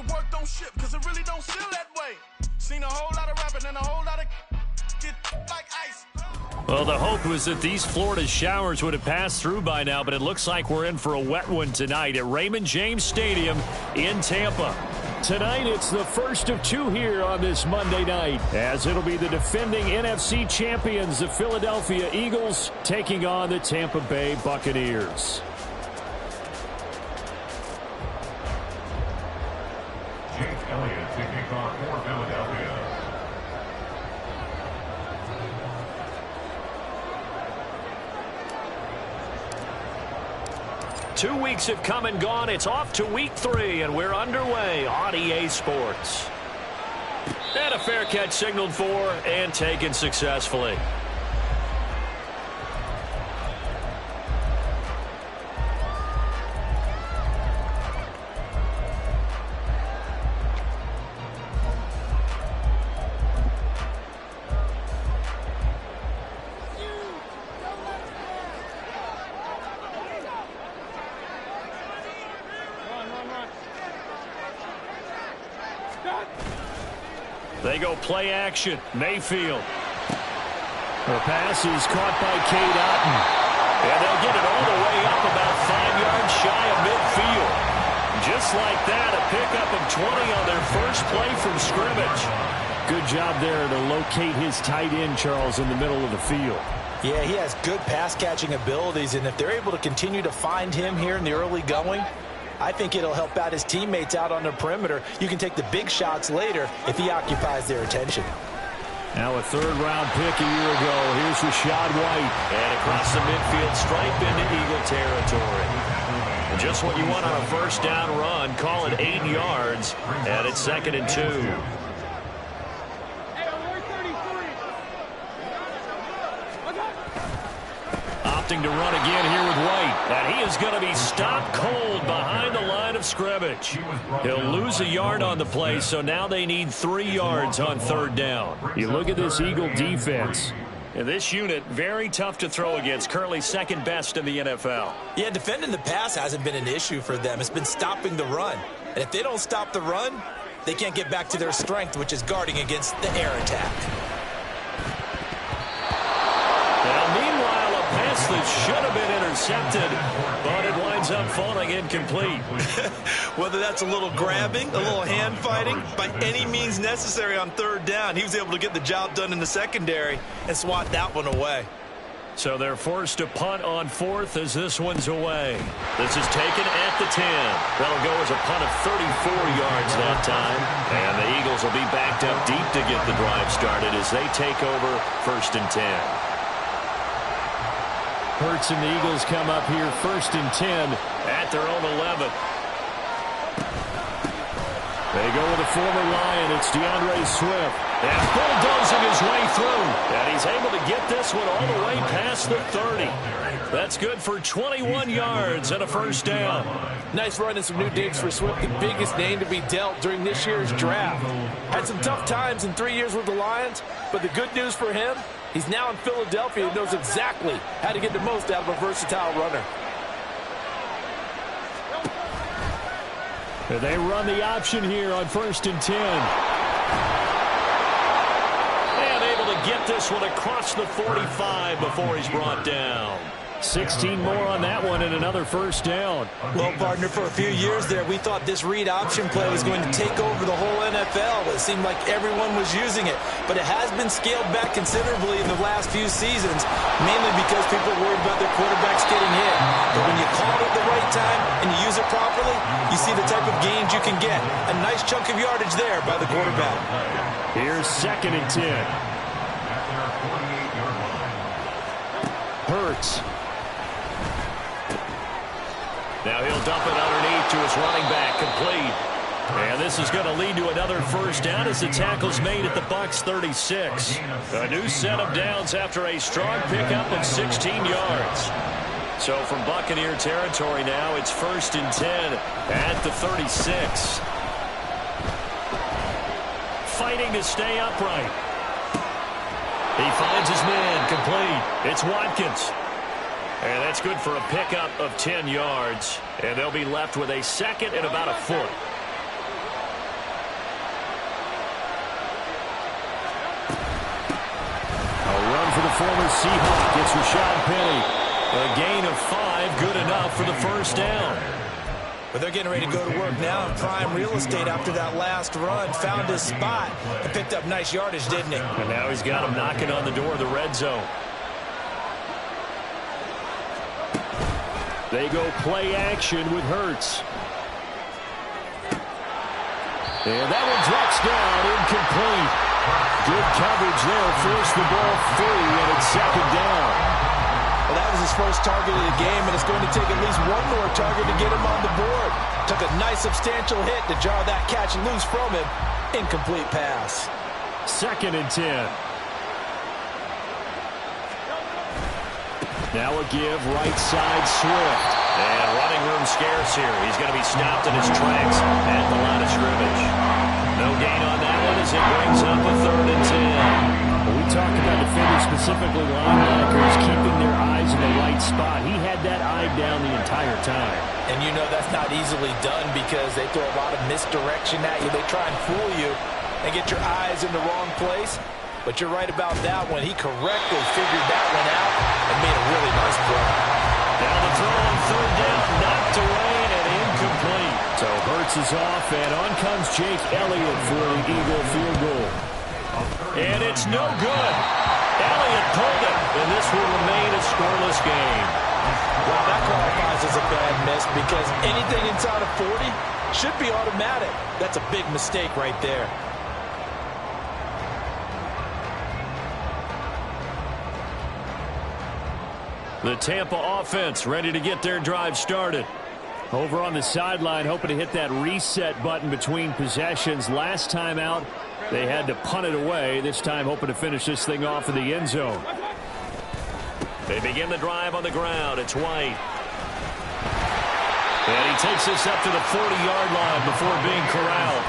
the work don't ship, cause it really don't feel that way. Seen a whole lot of rapping and a whole lot of get like ice. Well, the hope was that these Florida showers would have passed through by now, but it looks like we're in for a wet one tonight at Raymond James Stadium in Tampa. Tonight, it's the first of two here on this Monday night, as it'll be the defending NFC champions, the Philadelphia Eagles, taking on the Tampa Bay Buccaneers. Elliott to kick off for Philadelphia. Two weeks have come and gone. It's off to week 3, and we're underway on EA Sports. And a fair catch signaled for and taken successfully. They go play action. Mayfield. The pass is caught by Cade Otton. And they'll get it all the way up about 5 yards shy of midfield. Just like that, a pickup of 20 on their first play from scrimmage. Good job there to locate his tight end, Charles, in the middle of the field. Yeah, he has good pass-catching abilities, and if they're able to continue to find him here in the early going, I think it'll help out his teammates out on the perimeter. You can take the big shots later if he occupies their attention. Now a third-round pick a year ago. Here's Rachaad White. And across the midfield stripe into Eagle territory. And just what you want on a first down run. Call it 8 yards. And it's 2nd and 2. Opting to run again here with White. And he is going to be stopped cold behind the line of scrimmage. He'll lose a yard on the play, so now they need 3 yards on third down. You look at this Eagle defense. And this unit, very tough to throw against. Currently second best in the NFL. Yeah, defending the pass hasn't been an issue for them. It's been stopping the run. And if they don't stop the run, they can't get back to their strength, which is guarding against the air attack. Now, meanwhile, a pass that should have been intercepted, but it winds up falling incomplete. Whether that's a little grabbing, a little hand fighting, by any means necessary on third down, he was able to get the job done in the secondary and swat that one away. So they're forced to punt on 4th as this one's away. This is taken at the 10. That'll go as a punt of 34 yards that time. And the Eagles will be backed up deep to get the drive started as they take over 1st and 10. Hurts and the Eagles come up here 1st and 10 at their own 11. They go with a former Lion. It's DeAndre Swift. And bulldozing his way through. And he's able to get this one all the way past the 30. That's good for 21 yards and a first down. Nice run and some new digs for Swift, the biggest name to be dealt during this year's draft. Had some tough times in 3 years with the Lions, but the good news for him, he's now in Philadelphia and knows exactly how to get the most out of a versatile runner. They run the option here on 1st and 10. And able to get this one across the 45 before he's brought down. 16 more on that one and another first down. Well, partner, for a few years there, we thought this read option play was going to take over the whole NFL. It seemed like everyone was using it. But it has been scaled back considerably in the last few seasons, mainly because people are worried about their quarterbacks getting hit. But when you call it at the right time and you use it properly, you see the type of gains you can get. A nice chunk of yardage there by the quarterback. Here's 2nd and 10. Hurts. Now he'll dump it underneath to his running back, complete. And this is going to lead to another first down as the tackle's made at the Bucs 36. A new set of downs after a strong pickup of 16 yards. So from Buccaneer territory now, it's 1st and 10 at the 36. Fighting to stay upright. He finds his man, complete. It's Watkins. And that's good for a pickup of 10 yards. And they'll be left with a 2nd and about a foot. former Seahawk gets Rashad Penny. A gain of 5, good enough for the first down. But they're getting ready to go to work now in prime real estate after that last run. Found his spot and picked up nice yardage, didn't he? And now he's got him knocking on the door of the red zone. They go play action with Hurts. And that one drops down, incomplete. Good coverage there, forced the ball free, and it's second down. Well, that was his first target of the game, and it's going to take at least one more target to get him on the board. Took a nice substantial hit to jar that catch and loose from him. Incomplete pass. 2nd and 10. Now a give, right side Swift. And running room scarce here. He's going to be stopped in his tracks at the line of scrimmage. No gain on that one as it brings up a 3rd and 10. Well, we talked about defenders, specifically linebackers, keeping their eyes in the right spot. He had that eye down the entire time. And you know that's not easily done because they throw a lot of misdirection at you. They try and fool you and get your eyes in the wrong place. But you're right about that one. He correctly figured that one out and made a really nice play. Down the throw on 3rd down, knocked away and incomplete. So Hurts is off, and on comes Jake Elliott for the Eagle field goal. And it's no good. Elliott pulled it, and this will remain a scoreless game. Well, that qualifies as a bad miss because anything inside of 40 should be automatic. That's a big mistake right there. The Tampa offense ready to get their drive started. Over on the sideline, hoping to hit that reset button between possessions. Last time out, they had to punt it away. This time, hoping to finish this thing off in the end zone. They begin the drive on the ground. It's White. And he takes this up to the 40-yard line before being corralled.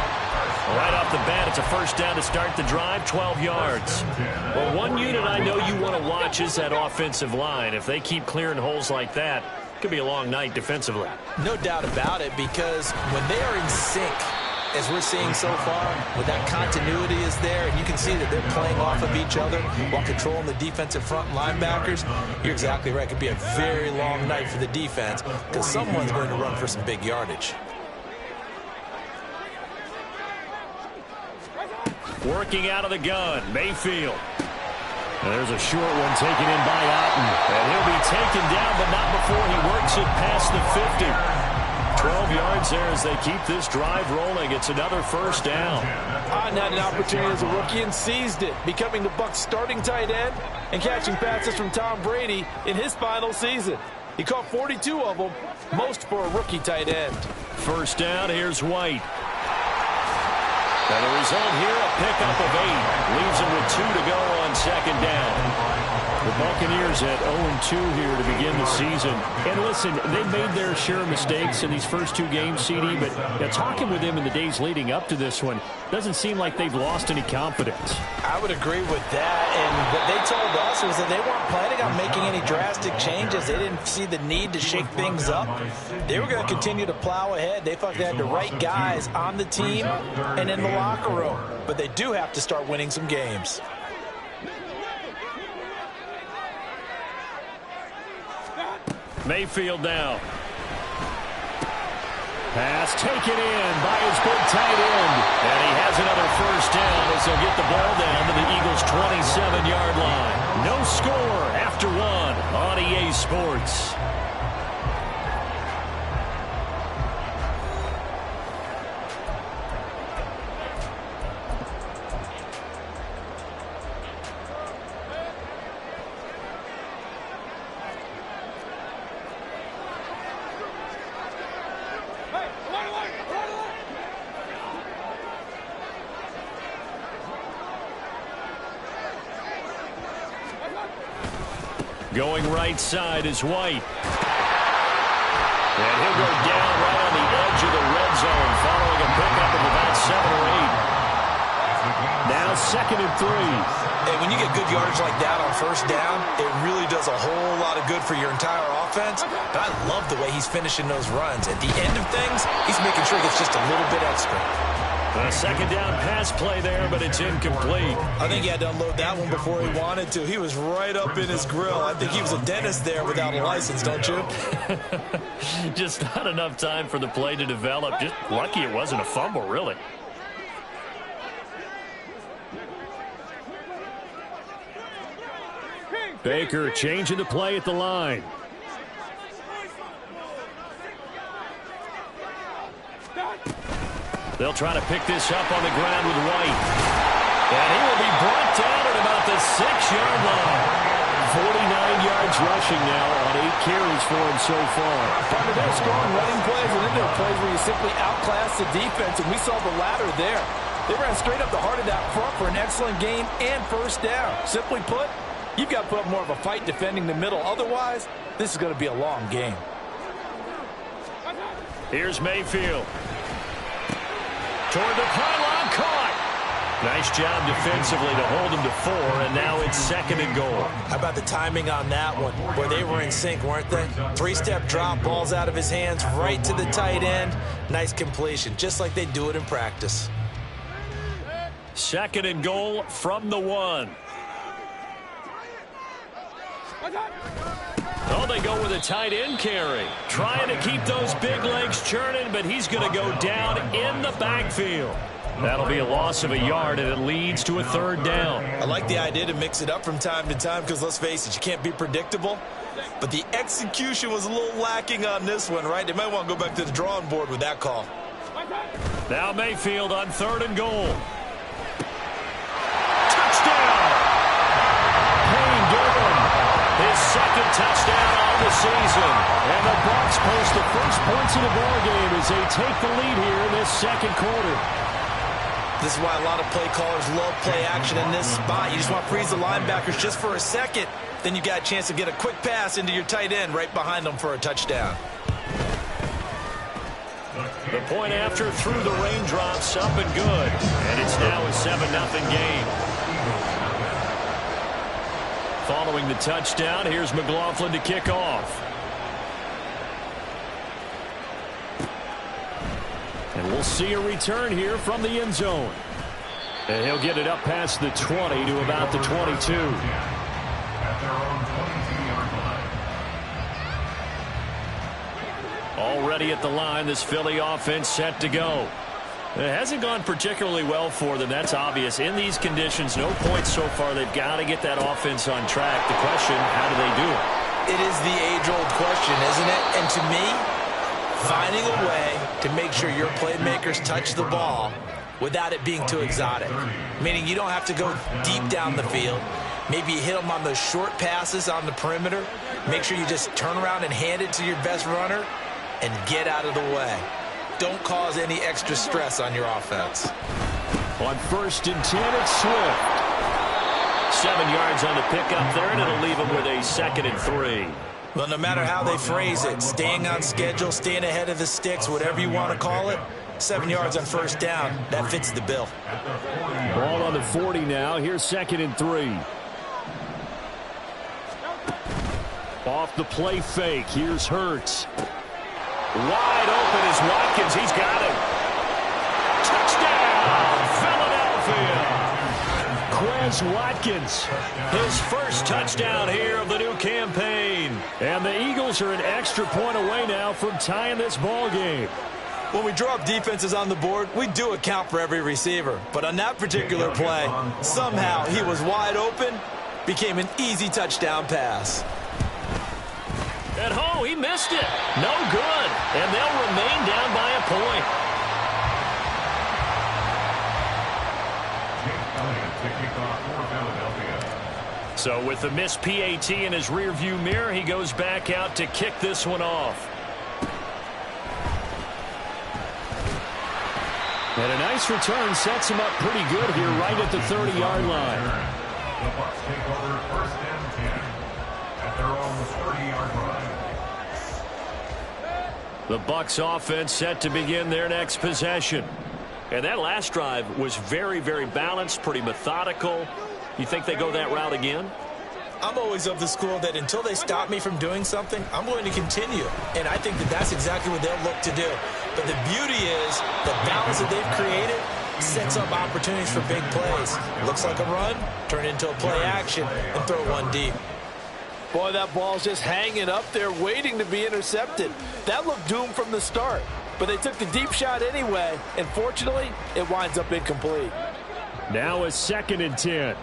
Right off the bat, it's a first down to start the drive, 12 yards. Well, one unit I know you want to watch is that offensive line. If they keep clearing holes like that, it could be a long night defensively. No doubt about it, because when they are in sync, as we're seeing so far, when that continuity is there, and you can see that they're playing off of each other while controlling the defensive front linebackers, you're exactly right. It could be a very long night for the defense because someone's going to run for some big yardage. Working out of the gun, Mayfield. And there's a short one taken in by Otten. And he'll be taken down, but not before he works it past the 50. 12 yards there as they keep this drive rolling. It's another first down. Otten had an opportunity as a rookie and seized it, becoming the Bucs' starting tight end and catching passes from Tom Brady in his final season. He caught 42 of them, most for a rookie tight end. First down, here's White. And the result here, a pickup of 8. Leaves him with 2 to go on second down. The Buccaneers at 0-2 here to begin the season. And listen, they made their share of mistakes in these first 2 games, CD, but talking with them in the days leading up to this one, doesn't seem like they've lost any confidence. I would agree with that, and what they told us was that they weren't planning on making any drastic changes. They didn't see the need to shake things up. They were going to continue to plow ahead. They thought they had the right guys on the team and in the locker room, but they do have to start winning some games. Mayfield now. Pass taken in by his big tight end. And he has another first down as they'll get the ball down to the Eagles' 27-yard line. No score after 1 on EA Sports. Going right side is White. And he'll go down right on the edge of the red zone following a pickup of about 7 or 8. Now 2nd and 3. Hey, when you get good yardage like that on first down, it really does a whole lot of good for your entire offense. But I love the way he's finishing those runs. At the end of things, he's making sure he gets just a little bit extra. A second down pass play there, but it's incomplete. I think he had to unload that one before he wanted to. He was right up in his grill. I think he was a dentist there without a license, don't you? Just not enough time for the play to develop. Just lucky it wasn't a fumble, really. Baker changing the play at the line. They'll try to pick this up on the ground with White. And he will be brought down at about the 6-yard line. 49 yards rushing now on 8 carries for him so far. Partner, they're scoring running plays, and then there are plays where you simply outclass the defense, and we saw the latter there. They ran straight up the heart of that front for an excellent game and first down. Simply put, you've got to put up more of a fight defending the middle. Otherwise, this is going to be a long game. Here's Mayfield. Toward the pylon, caught. Nice job defensively to hold him to 4, and now it's 2nd and goal. How about the timing on that one? Where they were in sync, weren't they? 3-step drop, balls out of his hands, right to the tight end. Nice completion, just like they do it in practice. 2nd and goal from the 1. Oh, they go with a tight end carry. Trying to keep those big legs churning, but he's going to go down in the backfield. That'll be a loss of a yard, and it leads to a 3rd down. I like the idea to mix it up from time to time because, let's face it, you can't be predictable. But the execution was a little lacking on this one, right? They might want to go back to the drawing board with that call. Now Mayfield on 3rd and goal. Touchdown! Payne Durham, his 2nd touchdown on the season. And the Bucs post the first points of the ballgame as they take the lead here in this 2nd quarter. This is why a lot of play callers love play action in this spot. You just want to freeze the linebackers just for a second. Then you got a chance to get a quick pass into your tight end right behind them for a touchdown. The point after through the raindrops, up and good. And it's now a 7-0 game. Following the touchdown, here's McLaughlin to kick off. And we'll see a return here from the end zone. And he'll get it up past the 20 to about the 22. Already at the line, this Philly offense set to go. It hasn't gone particularly well for them. That's obvious. In these conditions, no points so far. They've got to get that offense on track. The question, how do they do it? It is the age-old question, isn't it? And to me, finding a way to make sure your playmakers touch the ball without it being too exotic. Meaning you don't have to go deep down the field. Maybe you hit them on those short passes on the perimeter. Make sure you just turn around and hand it to your best runner and get out of the way. Don't cause any extra stress on your offense. On 1st and 10, it's Swift. 7 yards on the pickup there, and it'll leave him with a 2nd and 3. Well, no matter how they phrase it, staying on schedule, staying ahead of the sticks, whatever you want to call it, 7 yards on 1st down, that fits the bill. Ball on the 40 now. Here's 2nd and 3. Off the play fake. Here's Hurts. Wide open is Watkins. He's got it. Touchdown, Philadelphia. Quez Watkins, his first touchdown here of the new campaign. And the Eagles are an extra point away now from tying this ball game. When we draw up defenses on the board, we do account for every receiver. But on that particular play, somehow he was wide open, became an easy touchdown pass. And oh, he missed it. No good. And they'll remain down by a point. So with the missed PAT in his rearview mirror, he goes back out to kick this one off. And a nice return sets him up pretty good here right at the 30-yard line. The Bucs take over 1st and 10 at their own 30-yard line. The Bucs offense set to begin their next possession. And that last drive was very, very balanced, pretty methodical. You think they go that route again? I'm always of the school that until they stop me from doing something, I'm going to continue. And I think that that's exactly what they'll look to do. But the beauty is the balance that they've created sets up opportunities for big plays. Looks like a run, turn into a play action, and throw one deep. Boy, that ball's just hanging up there waiting to be intercepted. That looked doomed from the start, but they took the deep shot anyway, and fortunately, it winds up incomplete. Now a 2nd and 10.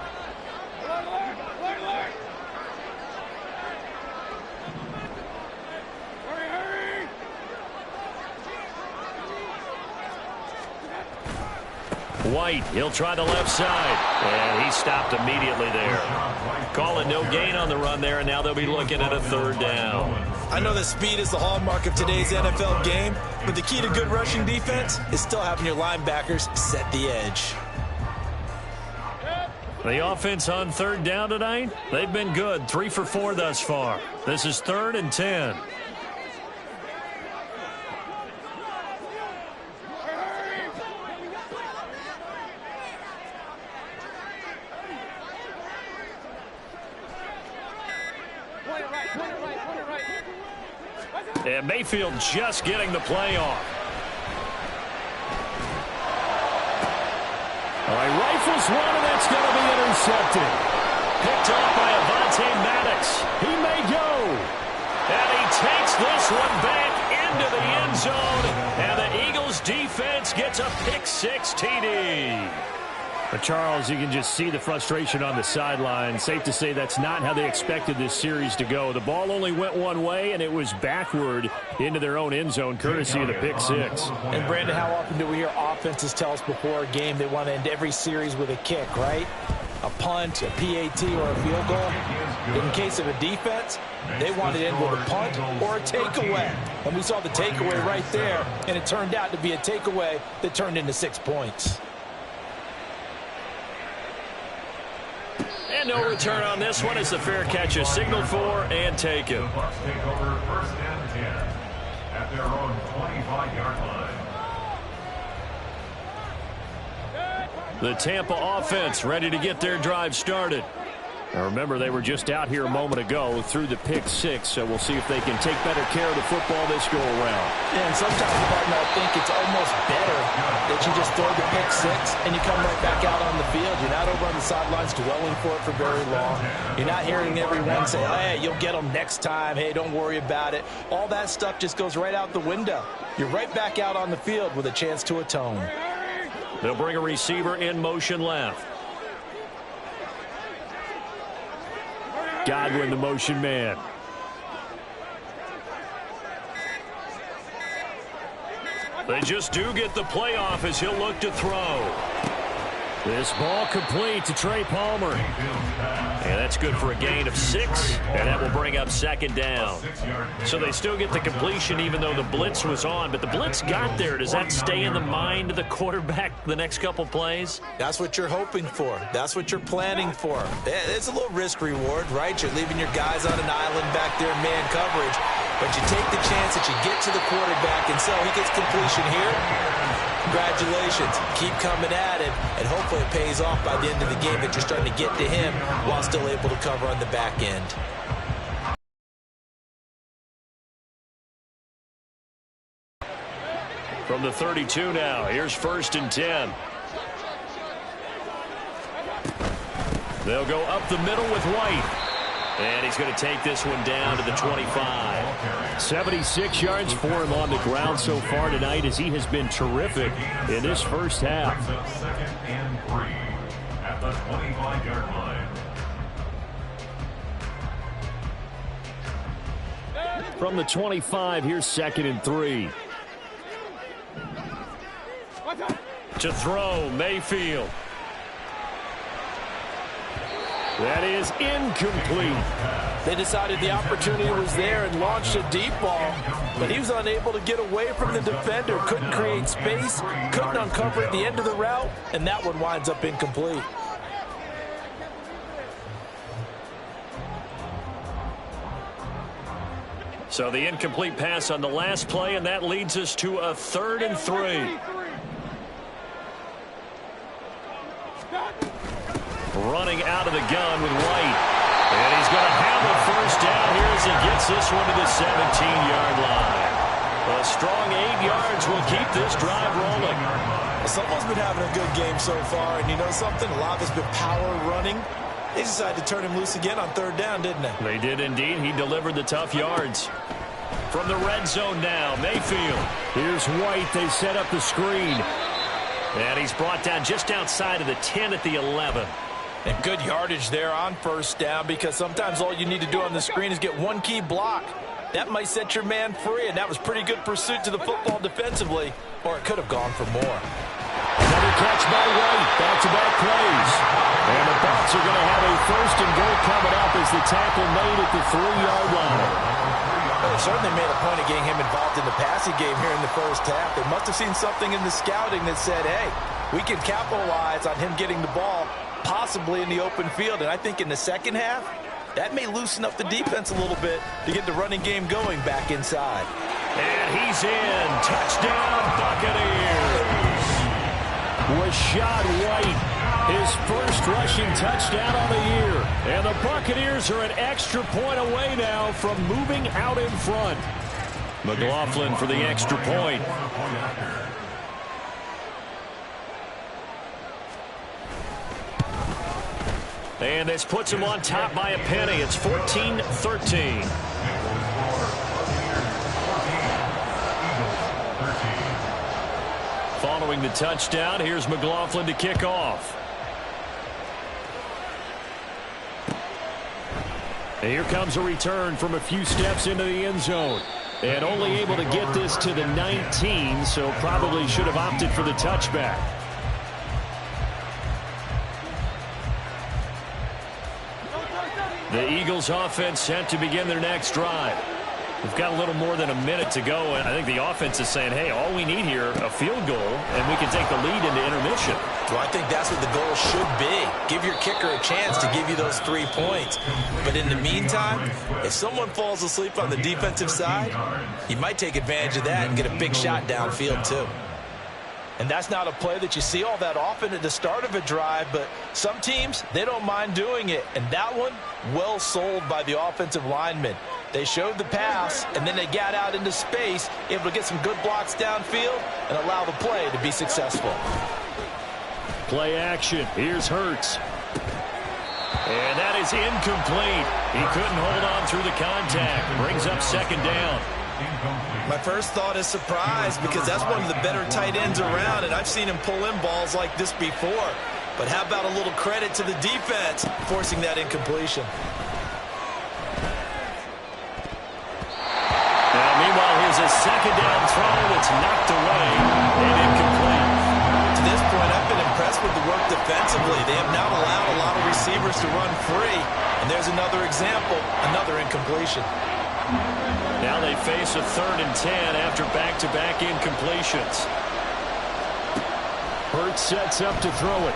White, he'll try the left side, and he stopped immediately there. Call it no gain on the run there, and now they'll be looking at a 3rd down. I know that speed is the hallmark of today's NFL game, but the key to good rushing defense is still having your linebackers set the edge. The offense on 3rd down tonight, they've been good, 3 for 4 thus far. This is 3rd and 10. And Mayfield just getting the play off. All right, rifles one, and that's going to be intercepted. Picked off by Avonte Maddox. He may go. And he takes this one back into the end zone. And the Eagles defense gets a pick-6 TD. But Charles, you can just see the frustration on the sideline. Safe to say that's not how they expected this series to go. The ball only went one way, and it was backward into their own end zone, courtesy of the pick-6. And, Brandon, how often do we hear offenses tell us before a game they want to end every series with a kick, right? A punt, a PAT, or a field goal. In case of a defense, they want to end with a punt or a takeaway. And we saw the takeaway right there, and it turned out to be a takeaway that turned into 6 points. And no return on this one as the fair catch is signaled for and taken. Bucks take over 1st and 10 at their own 25-yard line. The Tampa offense ready to get their drive started. Now remember, they were just out here a moment ago through the pick-6, so we'll see if they can take better care of the football this go-around. Yeah, and sometimes, partner, I think it's almost better that you just throw the pick-6 and you come right back out on the field. You're not over on the sidelines dwelling for it for very long. You're not hearing everyone say, hey, you'll get them next time. Hey, don't worry about it. All that stuff just goes right out the window. You're right back out on the field with a chance to atone. They'll bring a receiver in motion left. Godwin, the motion man. They just do get the playoff as he'll look to throw. This ball complete to Trey Palmer. And that's good for a gain of 6, and that will bring up 2nd down. So they still get the completion even though the blitz was on, but the blitz got there. Does that stay in the mind of the quarterback the next couple plays? That's what you're hoping for. That's what you're planning for. It's a little risk reward, right? You're leaving your guys on an island back there in man coverage, but you take the chance that you get to the quarterback, and so he gets completion here. Congratulations. Keep coming at it, and hopefully it pays off by the end of the game that you're starting to get to him while still able to cover on the back end. From the 32 now, here's 1st and 10. They'll go up the middle with White. And he's going to take this one down to the 25. 76 yards for him on the ground so far tonight as he has been terrific in this first half. 2nd and 3 at the 25-yard line. From the 25, here's 2nd and 3. To throw, Mayfield. That is incomplete. They decided the opportunity was there and launched a deep ball, but he was unable to get away from the defender, couldn't create space, couldn't uncover at the end of the route, and that one winds up incomplete. So the incomplete pass on the last play, and that leads us to a 3rd and 3. Running out of the gun with White. And he's going to have a 1st down here as he gets this one to the 17-yard line. A strong 8 yards will keep this drive rolling. Someone's been having a good game so far, and you know something? A lot has been power running. They decided to turn him loose again on third down, didn't they? They did indeed. He delivered the tough yards. From the red zone now, Mayfield. Here's White. They set up the screen. And he's brought down just outside of the 10 at the 11. And good yardage there on first down, because sometimes all you need to do on the screen is get one key block. That might set your man free, and that was pretty good pursuit to the football defensively, or it could have gone for more. Another catch by White. Back-to-back plays. And the Bucs are going to have a first and goal coming up as the tackle made at the 3-yard line. Well, they certainly made a point of getting him involved in the passing game here in the first half. They must have seen something in the scouting that said, hey, we can capitalize on him getting the ball possibly in the open field. And I think in the second half, that may loosen up the defense a little bit to get the running game going back inside. And he's in. Touchdown, Buccaneers. Rashad White, his first rushing touchdown on the year. And the Buccaneers are an extra point away now from moving out in front. McLaughlin for the extra point. And this puts him on top by a penny. It's 14-13. Following the touchdown, here's McLaughlin to kick off. And here comes a return from a few steps into the end zone. And only able to get this to the 19, so probably should have opted for the touchback. The Eagles offense set to begin their next drive. We've got a little more than a minute to go, and I think the offense is saying, hey, all we need here, a field goal, and we can take the lead into intermission. Well, I think that's what the goal should be. Give your kicker a chance to give you those 3 points. But in the meantime, if someone falls asleep on the defensive side, you might take advantage of that and get a big shot downfield too. And that's not a play that you see all that often at the start of a drive, but some teams, they don't mind doing it. And that one, well sold by the offensive lineman. They showed the pass, and then they got out into space, able to get some good blocks downfield and allow the play to be successful. Play action. Here's Hurts. And that is incomplete. He couldn't hold on through the contact. Brings up second down. My first thought is surprise, because that's one of the better tight ends around, and I've seen him pull in balls like this before. But how about a little credit to the defense forcing that incompletion? Now, meanwhile, here's a second down throw that's knocked away and incomplete. To this point, I've been impressed with the work defensively. They have not allowed a lot of receivers to run free. And there's another example, another incompletion. Now they face a 3rd and 10 after back-to-back incompletions. Hurts sets up to throw it.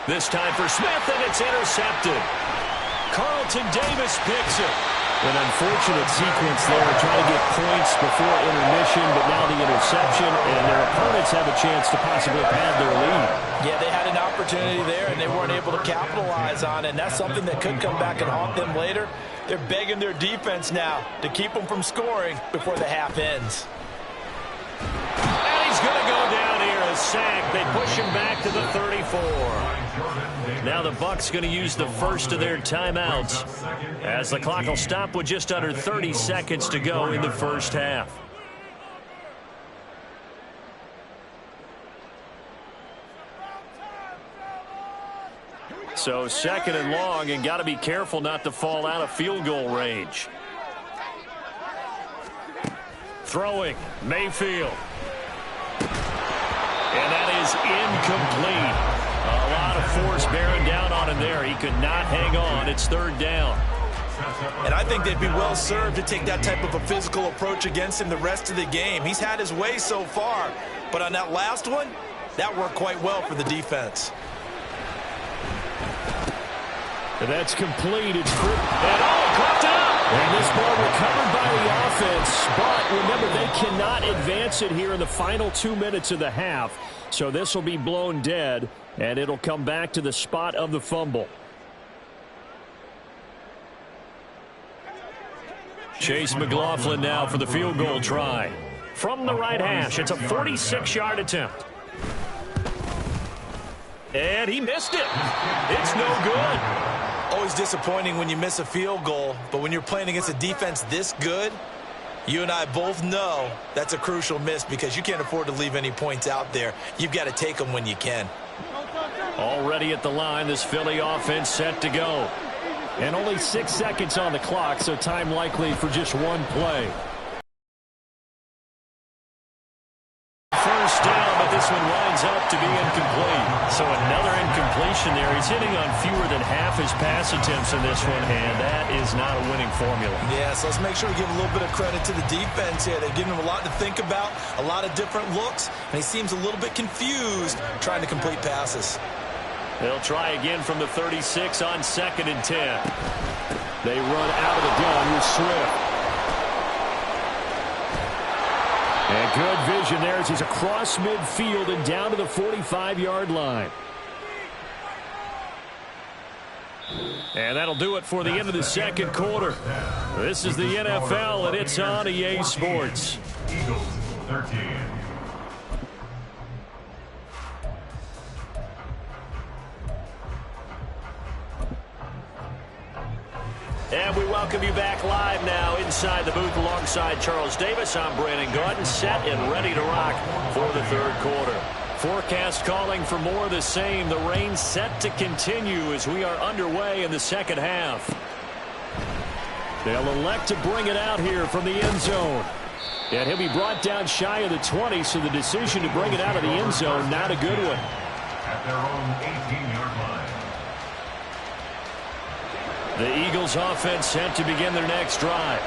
This time for Smith, and it's intercepted. Carlton Davis picks it. An unfortunate sequence there, trying to get points before intermission, but now the interception, and their opponents have a chance to possibly pad their lead. Yeah, they had an opportunity there, and they weren't able to capitalize on it, and that's something that could come back and haunt them later. They're begging their defense now to keep them from scoring before the half ends. And he's going to go down here, a sack. They push him back to the 34. Now the Bucs going to use the first of their timeouts, as the clock will stop with just under 30 seconds to go in the first half. So 2nd and long, and got to be careful not to fall out of field goal range. Throwing, Mayfield. And that is incomplete. A lot of force bearing down on him there. He could not hang on. It's 3rd down. And I think they'd be well served to take that type of a physical approach against him the rest of the game. He's had his way so far, but on that last one, that worked quite well for the defense. And that's complete. It's crept up. And this ball recovered by the offense. But remember, they cannot advance it here in the final 2 minutes of the half. So this will be blown dead, and it'll come back to the spot of the fumble. Chase McLaughlin now for the field goal try. from the right hash. It's a 46-yard attempt. And he missed it. It's no good. Always disappointing when you miss a field goal, but when you're playing against a defense this good, you and I both know that's a crucial miss because you can't afford to leave any points out there. You've got to take them when you can. Already at the line, this Philly offense set to go. And only 6 seconds on the clock, so time likely for just one play. First down, but this one winds up to be incomplete. So another incompletion there. He's hitting on fewer than half his pass attempts in this one, and that is not a winning formula. Yeah, so let's make sure we give a little bit of credit to the defense here. They've given him a lot to think about, a lot of different looks, and he seems a little bit confused trying to complete passes. They'll try again from the 36 on 2nd and 10. They run out of the gun with Swift. And good vision there as he's across midfield and down to the 45-yard line. And that'll do it for the end of the second quarter. This is the NFL, and it's on EA Sports. Eagles 13. And we welcome you back live now inside the booth alongside Charles Davis. I'm Brandon Gordon, set and ready to rock for the third quarter. Forecast calling for more of the same. The rain set to continue as we are underway in the second half. They'll elect to bring it out here from the end zone. And he'll be brought down shy of the 20, so the decision to bring it out of the end zone, not a good one. At their own 18-yard line. The Eagles offense set to begin their next drive.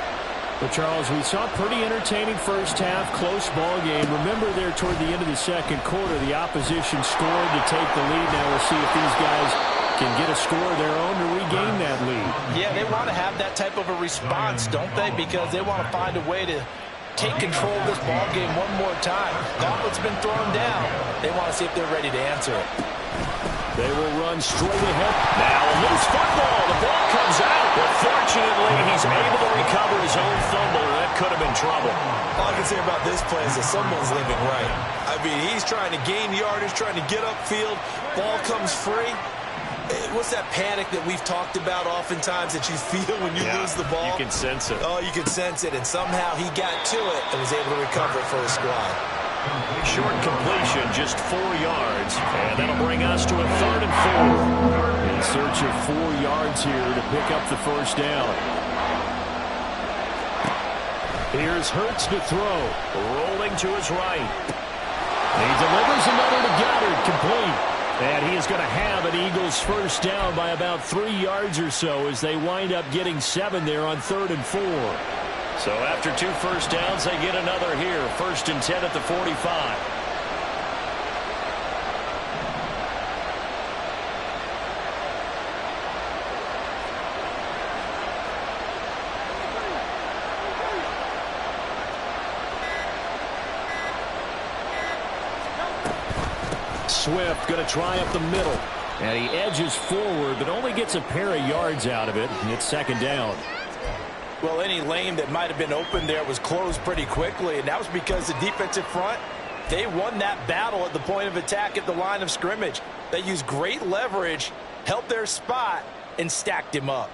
Well, Charles, we saw a pretty entertaining first half, close ball game. Remember there toward the end of the second quarter, the opposition scored to take the lead. Now we'll see if these guys can get a score of their own to regain that lead. Yeah, they want to have that type of a response, don't they? Because they want to find a way to take control of this ball game one more time. Gauntlet's been thrown down. They want to see if they're ready to answer it. They will run straight ahead. Now a loose football. The ball comes out. But fortunately, he's able to recover his own fumble. That could have been trouble. All I can say about this play is that someone's living right. I mean, he's trying to gain yardage, trying to get upfield. Ball comes free. What's that panic that we've talked about oftentimes that you feel when you lose the ball? You can sense it. Oh, you can sense it. And somehow he got to it and was able to recover it for his squad. Short completion, just 4 yards. And that'll bring us to a 3rd and 4. In search of 4 yards here to pick up the first down. Here's Hurts to throw. Rolling to his right. He delivers another to Goddard, complete. And he is going to have an Eagles first down by about 3 yards or so as they wind up getting 7 there on 3rd and 4. So after 2 first downs, they get another here. 1st and 10 at the 45. Swift going to try up the middle. And he edges forward, but only gets a pair of yards out of it. And it's 2nd down. Well, any lane that might have been open there was closed pretty quickly, and that was because the defensive front, they won that battle at the point of attack at the line of scrimmage. They used great leverage, held their spot, and stacked him up.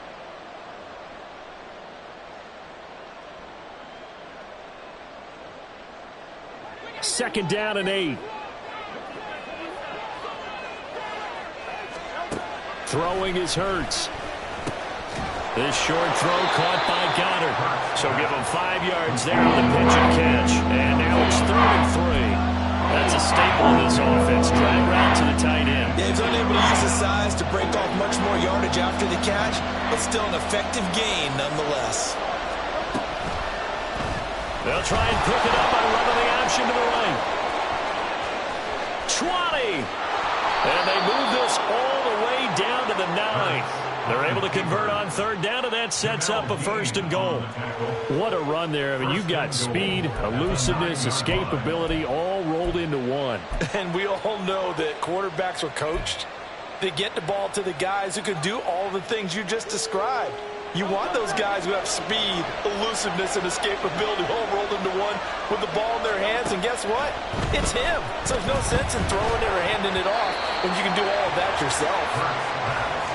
Second down and 8. Throwing is Hurts. This short throw caught by Goddard. So give him 5 yards there on the pitch and catch. And now it's 3rd and 3. That's a staple of this offense. Drag route to the tight end. Yeah, he's unable to use his size to break off much more yardage after the catch, but still an effective gain nonetheless. They'll try and pick it up by running the option to the right. 20. And they move this all the way down to the 9. They're able to convert on 3rd down, and that sets up a 1st and goal. What a run there. I mean, you've got speed, elusiveness, escapability all rolled into one. And we all know that quarterbacks are coached to get the ball to the guys who can do all the things you just described. You want those guys who have speed, elusiveness, and escapability all rolled into one with the ball in their hands, and guess what? It's him. So there's no sense in throwing it or handing it off when you can do all of that yourself.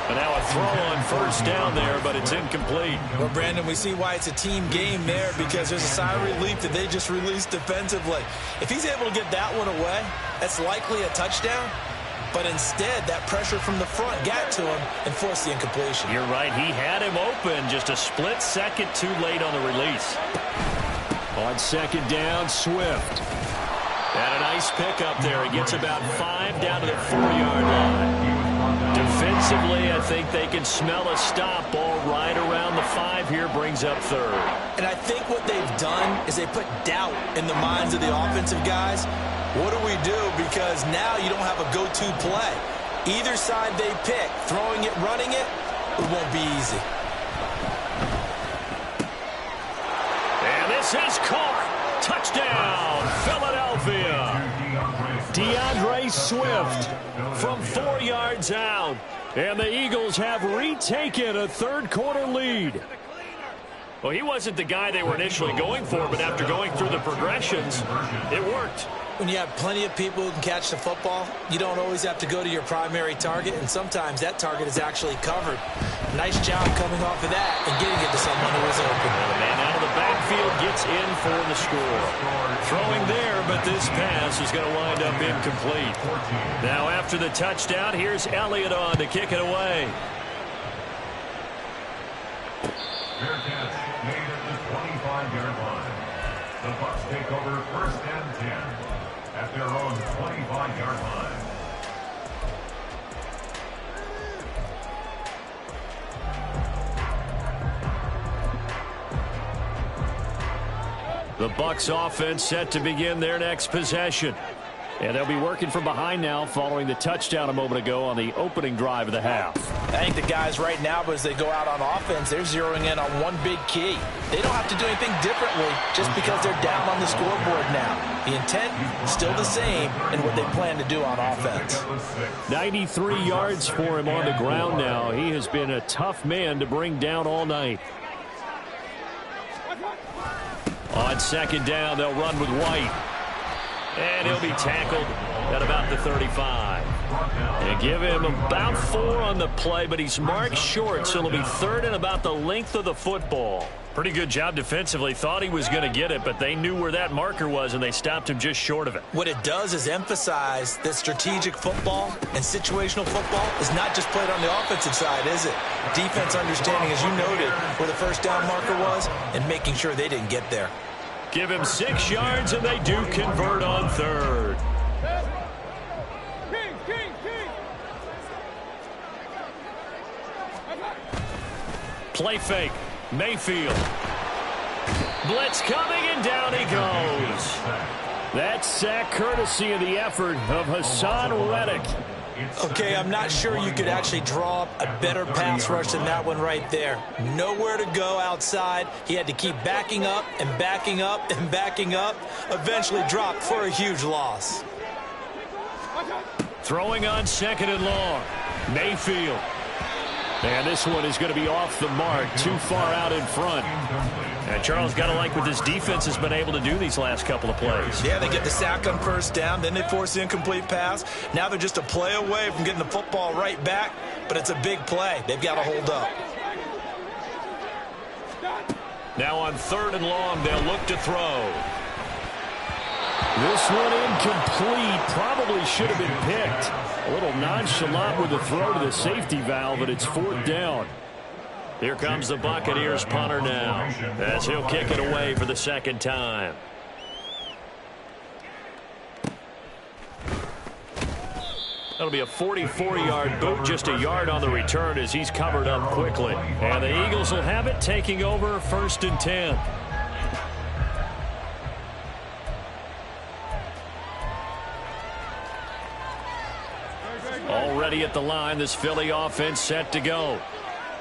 And now a throw on first down there, but it's incomplete. Well, Brandon, we see why it's a team game there, because there's a sigh of relief that they just released defensively. If he's able to get that one away, that's likely a touchdown. But instead, that pressure from the front got to him and forced the incompletion. You're right. He had him open, just a split second too late on the release. On second down, Swift. And a nice pickup there. He gets about 5 down to the 4-yard line. Defensively, I think they can smell a stop. Ball right around the 5 here, brings up third. And I think what they've done is they put doubt in the minds of the offensive guys. What do we do? Because now you don't have a go-to play. Either side they pick, throwing it, running it, it won't be easy. And this is caught. Touchdown, Philadelphia. DeAndre Swift from 4 yards out. And the Eagles have retaken a third-quarter lead. Well, he wasn't the guy they were initially going for, but after going through the progressions, it worked. When you have plenty of people who can catch the football, you don't always have to go to your primary target, and sometimes that target is actually covered. Nice job coming off of that and getting it to someone who was open. The man out of the backfield gets in for the score. Throwing there, but this pass is going to wind up incomplete. Now after the touchdown, here's Elliott on to kick it away. Fair catch made at the 25-yard line. The Bucs take over first and 10 at their own 25-yard line. The Bucs offense set to begin their next possession. And they'll be working from behind now following the touchdown a moment ago on the opening drive of the half. I think the guys right now, as they go out on offense, they're zeroing in on one big key. They don't have to do anything differently just because they're down on the scoreboard now. The intent still the same in what they plan to do on offense. 93 yards for him on the ground now. He has been a tough man to bring down all night. On second down, they'll run with White. And he'll be tackled at about the 35. And give him about 4 on the play, but he's marked short, so it'll be third and about the length of the football. Pretty good job defensively. Thought he was going to get it, but they knew where that marker was, and they stopped him just short of it. What it does is emphasize that strategic football and situational football is not just played on the offensive side, is it? Defense understanding, as you noted, where the first down marker was and making sure they didn't get there. Give him 6 yards, and they do convert on third. Play fake. Mayfield. Blitz coming, and down he goes. That sack courtesy of the effort of Hassan Reddick. Okay, I'm not sure you could actually draw up a better pass rush than that one right there. Nowhere to go outside. He had to keep backing up and backing up and backing up. Eventually dropped for a huge loss. Throwing on second and long. Mayfield. And this one is going to be off the mark, too far out in front. And Charles, got to like what this defense has been able to do these last couple of plays. Yeah, they get the sack on first down, then they force the incomplete pass. Now they're just a play away from getting the football right back, but it's a big play. They've got to hold up. Now on third and long, they'll look to throw. This one incomplete. Probably should have been picked. A little nonchalant with the throw to the safety valve, but it's fourth down. Here comes the Buccaneers punter now, as he'll kick it away for the second time. That'll be a 44-yard boot, just a yard on the return as he's covered up quickly. And the Eagles will have it, taking over first and 10. Already at the line, this Philly offense set to go.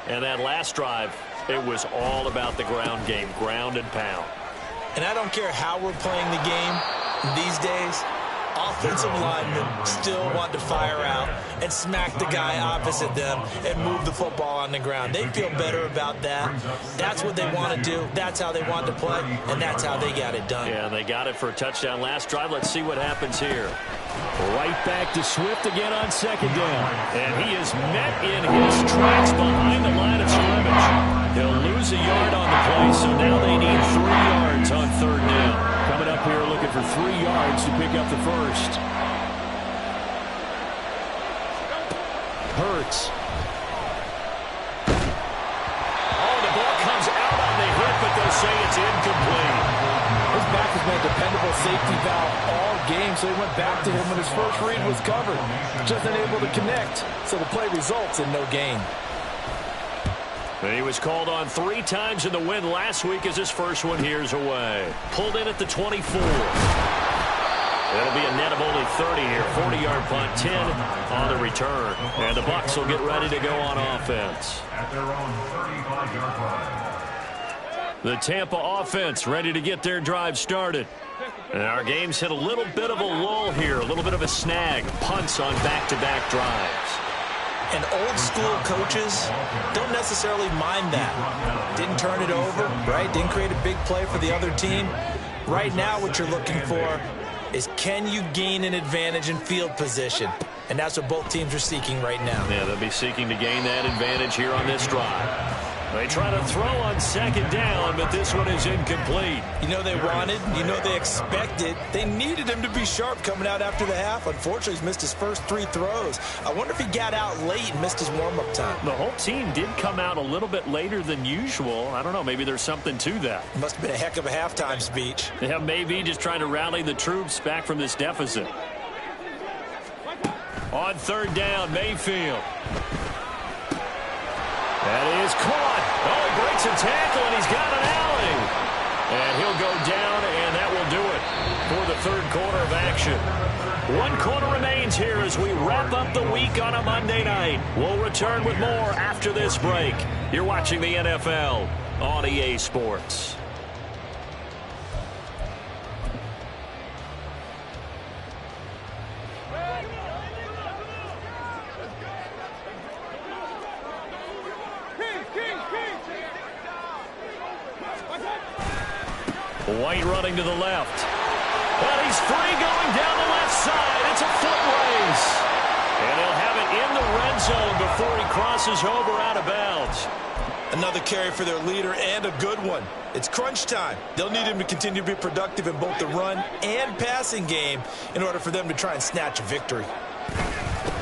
And that last drive, it was all about the ground game, ground and pound. And I don't care how we're playing the game these days, offensive linemen still want to fire out and smack the guy opposite them and move the football on the ground. They feel better about that. That's what they want to do. That's how they want to play, and that's how they got it done. Yeah, they got it for a touchdown last drive. Let's see what happens here. Right back to Swift again on second down. And he is met in his tracks behind the line of scrimmage. He'll lose a yard on the play, so now they need 3 yards on third down. Coming up here looking for 3 yards to pick up the first. Hurts. Oh, the ball comes out on the hit, but they'll say it's incomplete. His back has been a dependable safety valve all game, so he went back to him when his first read was covered. Just unable to connect, so the play results in no gain. He was called on 3 times in the win last week as his first one here's away. Pulled in at the 24. It'll be a net of only 30 here. 40-yard punt, 10 on the return. And the Bucs will get ready to go on offense. At their own 35-yard line. The Tampa offense ready to get their drive started. And our game's hit a little bit of a lull here, a little bit of a snag. Punts on back-to-back drives. And old school coaches don't necessarily mind that. Didn't turn it over, right? Didn't create a big play for the other team. Right now what you're looking for is, can you gain an advantage in field position? And that's what both teams are seeking right now. Yeah, they'll be seeking to gain that advantage here on this drive. They try to throw on second down, but this one is incomplete. You know they wanted, you know they expected. They needed him to be sharp coming out after the half. Unfortunately, he's missed his first 3 throws. I wonder if he got out late and missed his warm-up time. The whole team did come out a little bit later than usual. I don't know, maybe there's something to that. Must have been a heck of a halftime speech. Yeah, maybe just trying to rally the troops back from this deficit. On third down, Mayfield. That is caught. Oh, he breaks a tackle, and he's got an alley. And he'll go down, and that will do it for the third quarter of action. 1 quarter remains here as we wrap up the week on a Monday night. We'll return with more after this break. You're watching the NFL on EA Sports. White running to the left. But he's free going down the left side. It's a foot race. And he'll have it in the red zone before he crosses over out of bounds. Another carry for their leader, and a good one. It's crunch time. They'll need him to continue to be productive in both the run and passing game in order for them to try and snatch a victory.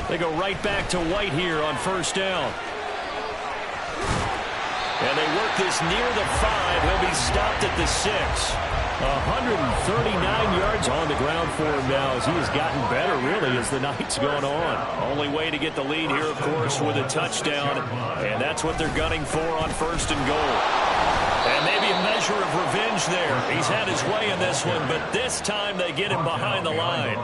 They go right back to White here on first down. And they work this near the 5. He'll be stopped at the 6. 139 yards on the ground for him now as he has gotten better, really, as the night's gone on. Only way to get the lead here, of course, with a touchdown. And that's what they're gunning for on first and goal. And maybe a measure of revenge there. He's had his way in this one, but this time they get him behind the line.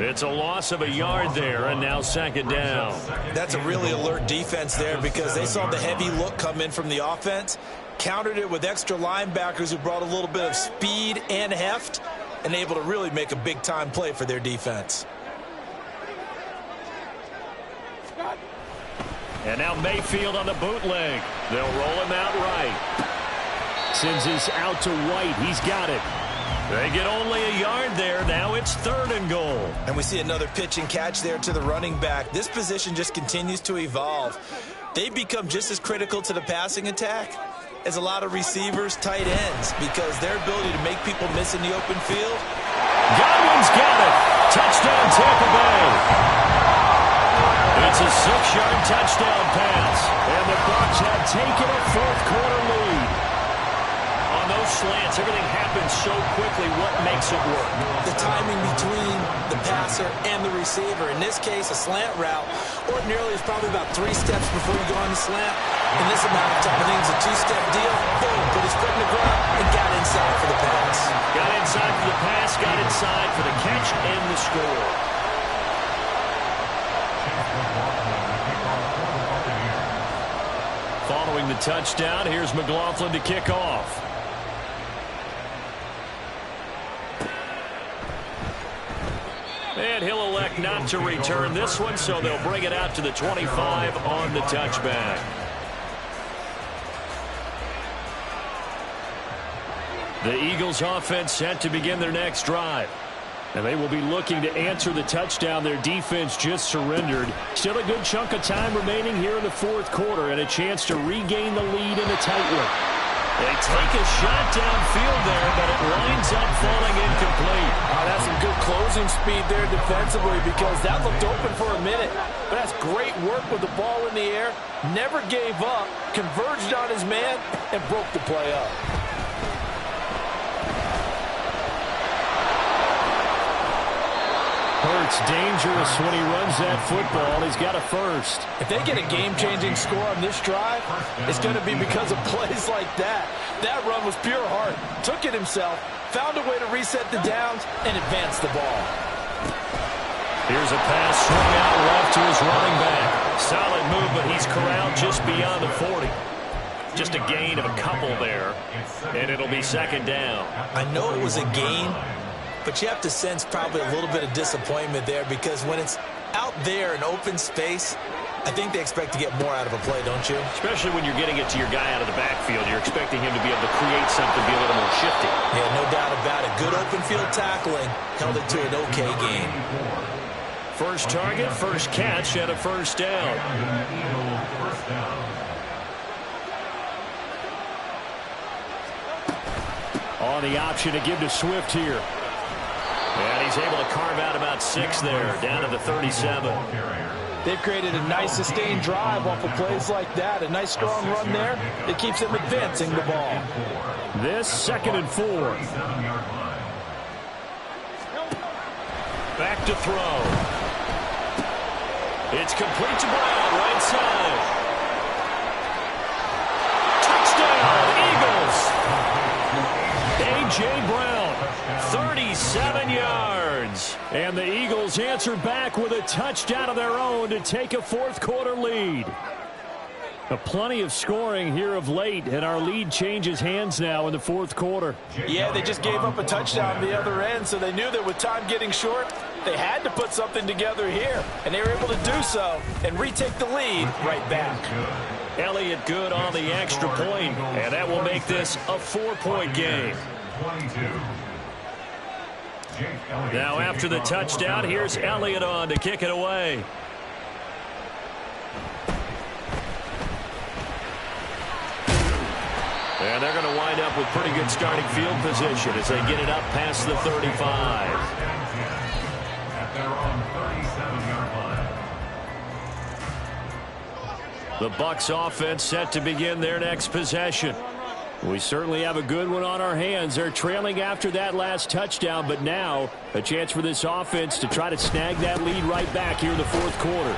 It's a loss of a yard there, and now second down. That's a really alert defense there because they saw the heavy look come in from the offense, countered it with extra linebackers who brought a little bit of speed and heft, and able to really make a big-time play for their defense. And now Mayfield on the bootleg. They'll roll him out right. Sends this out to White. He's got it. They get only a yard there. Now it's third and goal. And we see another pitch and catch there to the running back. This position just continues to evolve. They become just as critical to the passing attack as a lot of receivers, tight ends, because their ability to make people miss in the open field. Godwin's got it. Touchdown, Tampa Bay. It's a 6-yard touchdown pass. And the Bucs have taken a fourth quarter lead. On those slants, everything happens so quickly. What makes it work? The timing between the passer and the receiver. In this case, a slant route ordinarily is probably about 3 steps before you go on the slant. In this amount of time, I think it's a 2-step deal. Boom, put his foot in the ground and got inside for the pass. Got inside for the pass, got inside for the catch and the score. Following the touchdown, here's McLaughlin to kick off. And he'll elect not to return this one, so they'll bring it out to the 25 on the touchback. The Eagles offense set to begin their next drive. And they will be looking to answer the touchdown their defense just surrendered. Still a good chunk of time remaining here in the fourth quarter and a chance to regain the lead in a tight one. They take a shot downfield there, but it winds up falling incomplete. That's some good closing speed there defensively because that looked open for a minute. But that's great work with the ball in the air. Never gave up, converged on his man, and broke the play up. Hurts dangerous when he runs that football. He's got a first. If they get a game-changing score on this drive, it's going to be because of plays like that. That run was pure heart. Took it himself, found a way to reset the downs, and advance the ball. Here's a pass swung out left to his running back. Solid move, but he's corralled just beyond the 40. Just a gain of a couple there, and it'll be second down. I know it was a gain, but you have to sense probably a little bit of disappointment there because when it's out there in open space, I think they expect to get more out of a play, don't you? Especially when you're getting it to your guy out of the backfield. You're expecting him to be able to create something, be a little more shifty. Yeah, no doubt about it. Good open field tackling held it to an okay game. First target, first catch, and a first down. On the option to give to Swift here. And he's able to carve out about 6 there, down to the 37. They've created a nice sustained drive off of plays like that. A nice strong run there. It keeps them advancing the ball. This 2nd and 4. Back to throw. It's complete to Brown, right side. Touchdown, Eagles! A.J. Brown, 37 yards. And the Eagles answer back with a touchdown of their own to take a fourth quarter lead. Plenty of scoring here of late, and our lead changes hands now in the fourth quarter. Yeah, they just gave up a touchdown on the other end, so they knew that with time getting short, they had to put something together here, and they were able to do so and retake the lead right back. Elliott good on the extra point, and that will make this a 4-point game. Now after the touchdown, here's Elliott on to kick it away. And they're going to wind up with pretty good starting field position as they get it up past the 35. At their own 37-yard line. The Bucs offense set to begin their next possession. We certainly have a good one on our hands. They're trailing after that last touchdown, but now a chance for this offense to try to snag that lead right back here in the fourth quarter.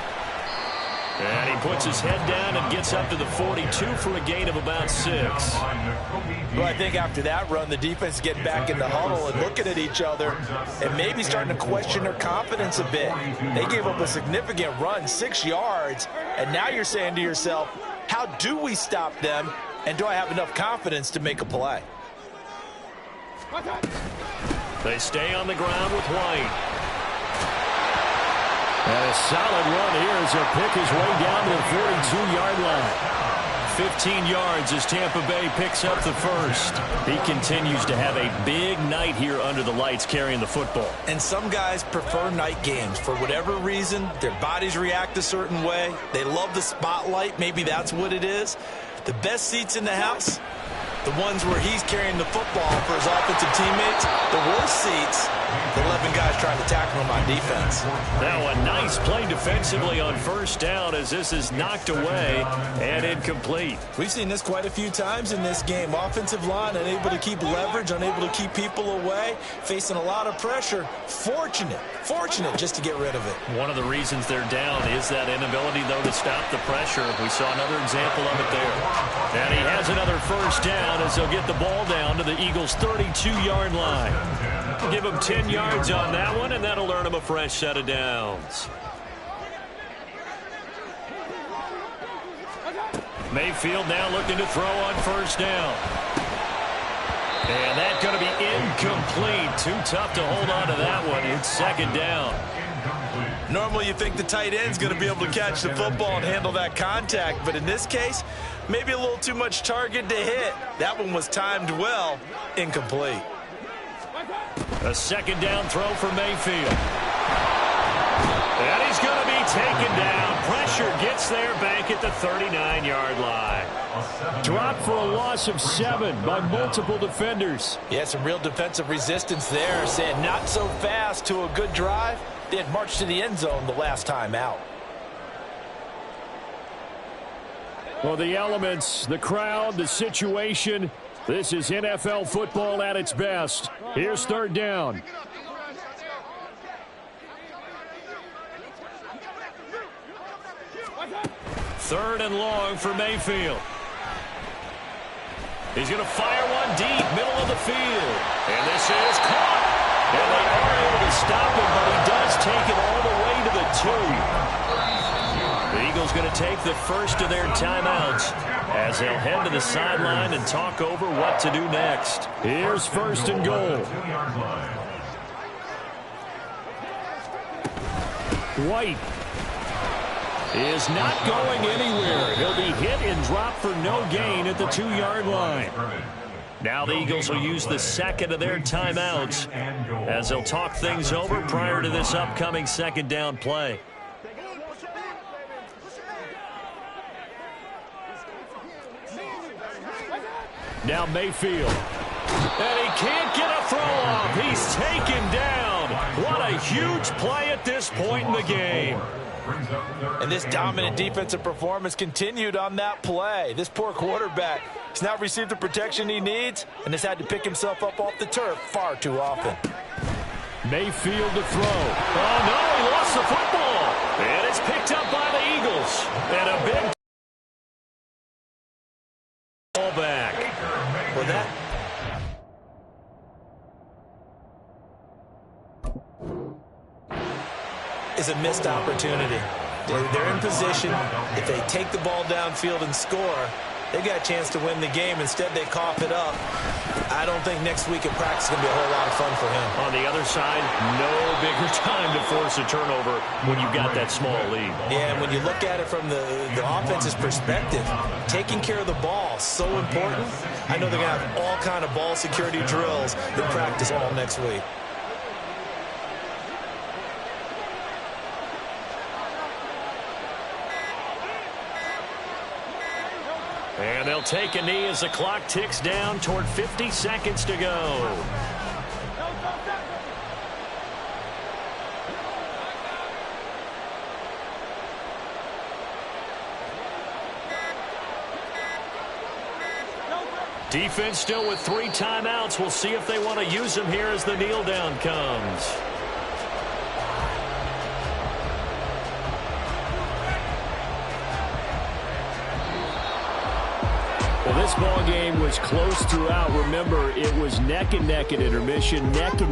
And he puts his head down and gets up to the 42 for a gain of about 6. Well, I think after that run, the defense is getting back in the huddle and looking at each other and maybe starting to question their confidence a bit. They gave up a significant run, 6 yards, and now you're saying to yourself, how do we stop them, and do I have enough confidence to make a play? They stay on the ground with White. And a solid run here as they'll pick his way down to the 42-yard line. 15 yards as Tampa Bay picks up the first. He continues to have a big night here under the lights carrying the football. And some guys prefer night games. For whatever reason, their bodies react a certain way. They love the spotlight. Maybe that's what it is. The best seats in the house, the ones where he's carrying the football for his offensive teammates. The worst seats, the 11 guys trying to tackle him on defense. Now a nice play defensively on first down as this is knocked away and incomplete. We've seen this quite a few times in this game. Offensive line unable to keep leverage, unable to keep people away, facing a lot of pressure. Fortunate just to get rid of it. One of the reasons they're down is that inability, though, to stop the pressure. We saw another example of it there. And he has another first down as they'll get the ball down to the Eagles' 32-yard line. Give him 10 yards on that one, and that'll earn him a fresh set of downs. Mayfield now looking to throw on first down. And that's going to be incomplete. Too tough to hold on to that one. It's second down. Normally you think the tight end's going to be able to catch the football and handle that contact, but in this case, maybe a little too much target to hit. That one was timed well. Incomplete. A second down throw for Mayfield. And he's going to be taken down. Pressure gets there back at the 39-yard line. Dropped for a loss of 7 by multiple defenders. Yeah, some real defensive resistance there, saying not so fast to a good drive. They had marched to the end zone the last time out. Well, the elements, the crowd, the situation, this is NFL football at its best. Here's third down. Third and long for Mayfield. He's going to fire one deep, middle of the field. And this is caught. And they are able to stop him, but he does take it all the way to the 2. The Eagles going to take the first of their timeouts as they'll head to the sideline and talk over what to do next. Here's first and goal. White is not going anywhere. He'll be hit and dropped for no gain at the 2-yard line. Now the Eagles will use the second of their timeouts as they'll talk things over prior to this upcoming second down play. Now Mayfield. And he can't get a throw off. He's taken down. What a huge play at this point in the game. And this dominant defensive performance continued on that play. This poor quarterback has not received the protection he needs and has had to pick himself up off the turf far too often. Mayfield to throw. Oh, no, he lost the football. And it's picked up by the Eagles. And a big ball back. Well, that is a missed opportunity. They're in position. If they take the ball downfield and score, they got a chance to win the game. Instead, they cough it up. I don't think next week in practice is going to be a whole lot of fun for him. On the other side, no bigger time to force a turnover when you've got that small lead. Yeah, and when you look at it from the offense's perspective, taking care of the ball is so important. I know they're going to have all kind of ball security drills in practice all next week. And they'll take a knee as the clock ticks down toward 50 seconds to go. Defense still with 3 timeouts. We'll see if they want to use them here as the kneel down comes. Well, this ball game was close throughout. Remember, it was neck and neck at intermission, neck and